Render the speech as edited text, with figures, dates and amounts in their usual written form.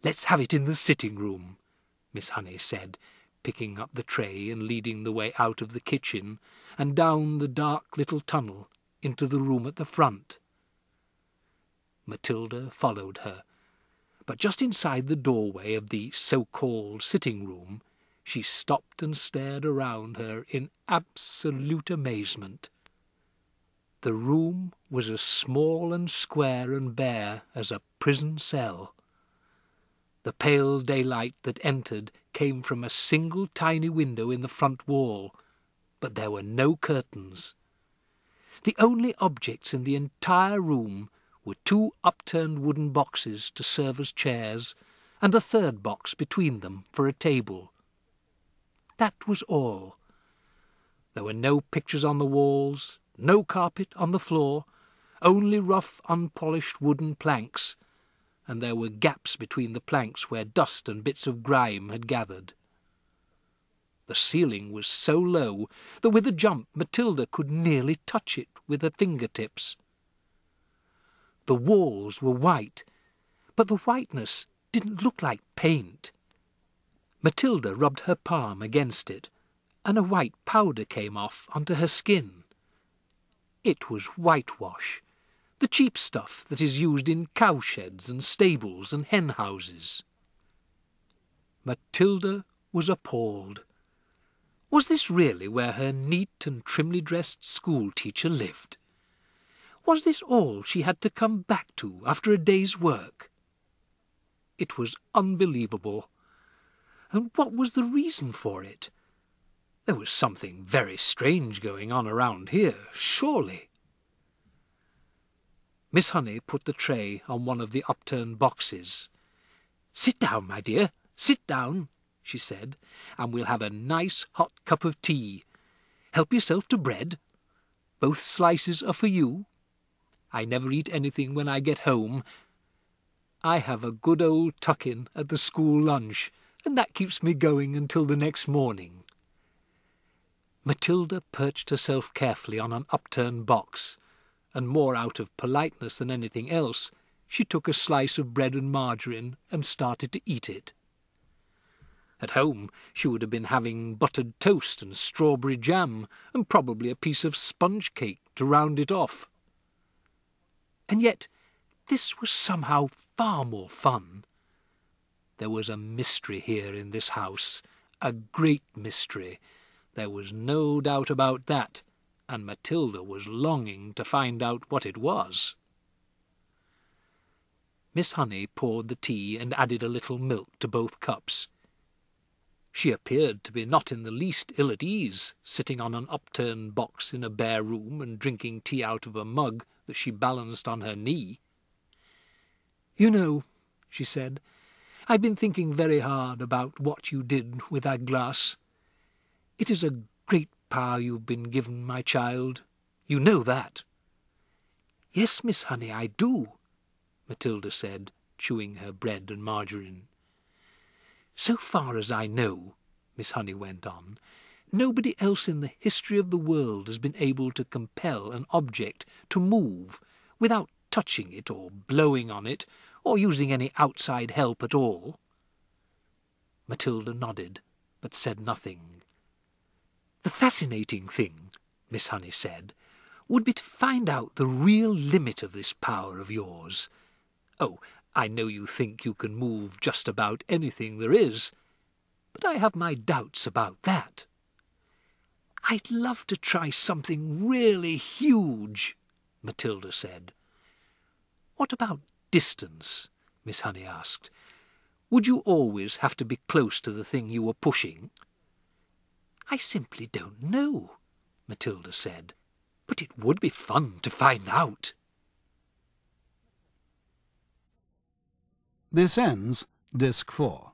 "Let's have it in the sitting-room," Miss Honey said, picking up the tray and leading the way out of the kitchen and down the dark little tunnel into the room at the front. Matilda followed her, but just inside the doorway of the so-called sitting-room she stopped and stared around her in absolute amazement. The room was as small and square and bare as a prison cell. The pale daylight that entered came from a single tiny window in the front wall, but there were no curtains. The only objects in the entire room were 2 upturned wooden boxes to serve as chairs, and a third box between them for a table. That was all. There were no pictures on the walls, no carpet on the floor, only rough, unpolished wooden planks, and there were gaps between the planks where dust and bits of grime had gathered. The ceiling was so low that with a jump Matilda could nearly touch it with her fingertips. The walls were white, but the whiteness didn't look like paint. Matilda rubbed her palm against it, and a white powder came off onto her skin. It was whitewash, the cheap stuff that is used in cowsheds and stables and hen-houses. Matilda was appalled. Was this really where her neat and trimly dressed school-teacher lived? Was this all she had to come back to after a day's work? It was unbelievable. And what was the reason for it? There was something very strange going on around here, surely. Miss Honey put the tray on one of the upturned boxes. "Sit down, my dear, sit down," she said, "and we'll have a nice hot cup of tea. Help yourself to bread. Both slices are for you. I never eat anything when I get home. I have a good old tuck-in at the school lunch, and that keeps me going until the next morning." Matilda perched herself carefully on an upturned box, and more out of politeness than anything else, she took a slice of bread and margarine and started to eat it. At home she would have been having buttered toast and strawberry jam, and probably a piece of sponge cake to round it off. And yet this was somehow far more fun. There was a mystery here in this house, a great mystery. There was no doubt about that, and Matilda was longing to find out what it was. Miss Honey poured the tea and added a little milk to both cups. She appeared to be not in the least ill at ease, sitting on an upturned box in a bare room and drinking tea out of a mug that she balanced on her knee. "You know," she said, "I've been thinking very hard about what you did with that glass. It is a great power you've been given, my child. You know that." "Yes, Miss Honey, I do," Matilda said, chewing her bread and margarine. "So far as I know," Miss Honey went on, "nobody else in the history of the world has been able to compel an object to move without touching it or blowing on it or using any outside help at all." Matilda nodded, but said nothing. "The fascinating thing," Miss Honey said, "would be to find out the real limit of this power of yours. Oh, I know you think you can move just about anything there is, but I have my doubts about that. I'd love to try something really huge," Matilda said. "What about distance?" Miss Honey asked. "Would you always have to be close to the thing you were pushing?" "I simply don't know," Matilda said, "but it would be fun to find out." This ends Disc 4.